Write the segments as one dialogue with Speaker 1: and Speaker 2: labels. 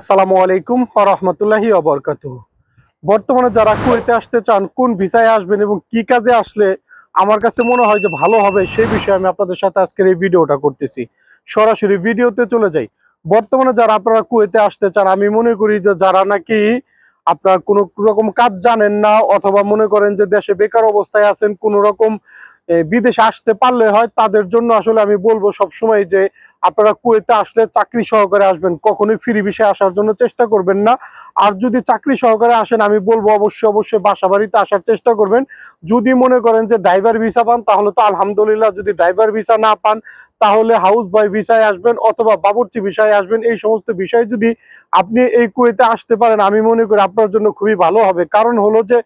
Speaker 1: আসসালামু আলাইকুম ওয়া রাহমাতুল্লাহি ওয়া বারাকাতুহু। বর্তমানে যারা কুয়েতে আসতে চান, কোন ভিসায় আসবেন এবং কি কাজে আসলে আমার কাছে মনে হয় যে ভালো হবে, সেই বিষয়ে আমি আপনাদের সাথে আজকের এই ভিডিওটা করতেছি। সরাসরি ভিডিওতে চলে যাই। বর্তমানে যারা আপনারা কুয়েতে আসতে চান, আমি মনে করি যে যারা নাকি আপনার কোনো রকম কাজ জানেন না, অথবা মনে করেন যে দেশে বেকার অবস্থায় আছেন, কোনো রকম বিদেশে আসতে পারলে হয়, তাদের জন্য আসলে আমি বলবো সবসময় যে আপনারা কুয়েতে আসলে চাকরি সহকারে আসবেন, কখনোই ফ্রি ভিসায় আসার জন্য চেষ্টা করবেন না। আর যদি চাকরি সহকারে আসেন, আমি বলবো অবশ্যই বাসা বাড়িতে আসার চেষ্টা করবেন। যদি মনে করেন যে ড্রাইভার ভিসা পান, তাহলে তো আলহামদুলিল্লাহ। যদি ড্রাইভার ভিসা না পান, তাহলে হাউস বয় ভিসায় আসবেন অথবা বাবুর্চি ভিসায় আসবেন। এই সমস্ত বিষয় যদি আপনি এই কুয়েতে আসতে পারেন, আমি মনে করি আপনার জন্য খুবই ভালো হবে। কারণ হলো যে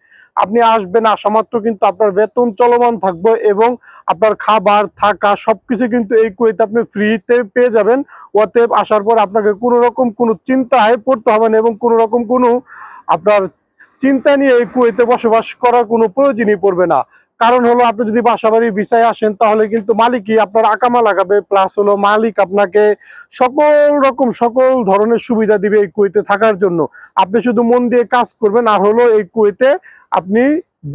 Speaker 1: আপনি আসবেন, আসা মাত্র কিন্তু আপনার বেতন চলমান থাকবে এবং আপনার খাবার থাকা সবকিছু কিন্তু এই কুয়েতে আপনি ফ্রিতে পেয়ে যাবেন। অতএব আসার পর আপনাকে কোনো রকম কোনো চিন্তায় পড়তে হবে না এবং কোনো রকম কোনো আপনার চিন্তা নিয়ে এই কুয়েতে বসবাস করার কোনো প্রয়োজনই পড়বে না। কারণ হলো আপনি যদি বাসাবাড়ি ভিসায় আসেন, তাহলে কিন্তু মালিকই আপনার আকামা লাগাবে, প্লাস হলো মালিক আপনাকে সকল ধরনের সুবিধা দিবে এই কুয়েতে থাকার জন্য। আপনি শুধু মন দিয়ে কাজ করবেন, আর হলো এই কুয়েতে আপনি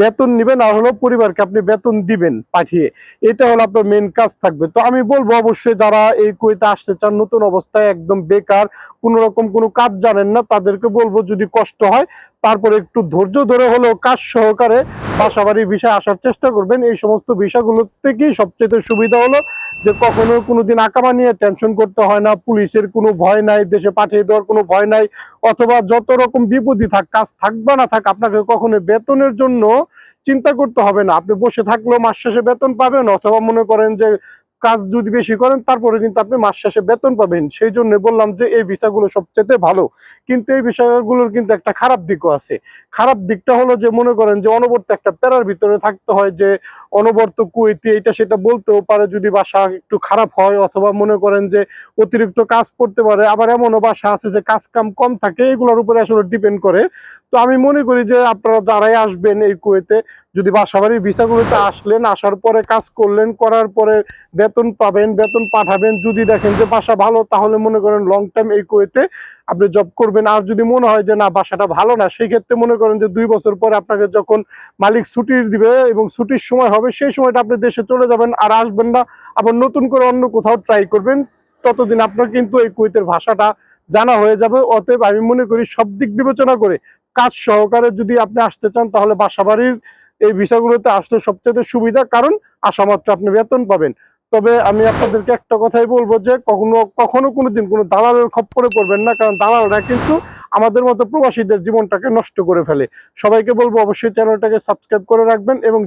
Speaker 1: বেতন নিবেন, আর হলো পরিবারকে আপনি বেতন দিবেন পাঠিয়ে। এটা হলো আপনার মেন কাজ থাকবে। তো আমি বলবো অবশ্যই যারা এই কুয়েতে আসতে চান নতুন অবস্থায়, একদম বেকার, কোনো রকম কোনো কাজ জানেন না, তাদেরকে বলবো যদি কষ্ট হয় তারপরে একটু ধৈর্য ধরে হলেও কাজ সহকারে বাসাবাড়ির ভিসায় আসার চেষ্টা করবেন। এই সমস্ত ভিসাগুলো থেকেই সবচেয়ে সুবিধা হলো যে কখনো কোনোদিন আকামা নিয়ে টেনশন করতে হয় না, পুলিশের কোনো ভয় নাই, দেশে পাঠিয়ে দেওয়ার কোনো ভয় নাই, অথবা যত রকম বিপদই থাক, কাজ থাক বা না থাক, আপনাকে কখনো বেতনের জন্য চিন্তা করতে হবে না। আপনি বসে থাকলেও মাস শেষে বেতন পাবেন, অথবা মনে করেন যে কাজ যদি বেশি করেন তারপরে কিন্তু আপনি মাস শেষে বেতন পাবেন। সেই জন্য বললাম যে এই ভিসাগুলো সবচেয়ে ভালো। কিন্তু এই বিষয়গুলোর কিন্তু একটা খারাপ দিকও আছে। খারাপ দিকটা হলো যে মনে করেন যে অনবরত একটা প্যারার ভিতরে থাকতে হয়, যে অনবরত কুয়েতি এটা সেটা বলতেও পারে যদি ভাষা একটু খারাপ হয়, অথবা মনে করেন যে অতিরিক্ত কাজ পড়তে পারে। আবার এমনও ভাষা আছে যে কাজ কাম কম থাকে, এগুলোর উপরে আসলে ডিপেন্ড করে। তো আমি মনে করি যে আপনারা যারাই আসবেন এই কুয়েতে, যদি বাসাবাড়ির ভিসাগুলোতে আসলেন, আসার পরে কাজ করলেন, করার পরে বেতন পাবেন, বেতন পাঠাবেন। যদি দেখেন যে বাসা ভালো, তাহলে মনে করেন লং টাইম এই কুয়েতে আপনি জব করবেন। আর যদি মনে হয় যে না, বাসাটা ভালো না, সেই ক্ষেত্রে মনে করেন যে 2 বছর পরে আপনাকে যখন মালিক ছুটি দিবে এবং ছুটির সময় হবে, সেই সময়টা আপনি দেশে চলে যাবেন, আর আসবেন না। আবার নতুন করে অন্য কোথাও ট্রাই করবেন। ততদিন আপনার কিন্তু এই কুয়েতের ভাষাটা জানা হয়ে যাবে। অতএব আমি মনে করি সব দিক বিবেচনা করে কাজ সহকারে যদি আপনি আসতে চান, তাহলে বাসাবাড়ির এই ভিসাগুলোতে আসলে সবচেয়ে সুবিধা, কারণ আসা মাত্র আপনি বেতন পাবেন। তবে আমি আপনাদেরকে একটা কথাই বলবো যে কখনো কোনোদিন কোনো দালালের খপ্পরে পড়বেন না, কারণ দালালরা কিন্তু আমাদের মতো প্রবাসীদের জীবনটাকে নষ্ট করে ফেলে। সবাইকে বলবো অবশ্যই চ্যানেলটাকে সাবস্ক্রাইব করে রাখবেন এবং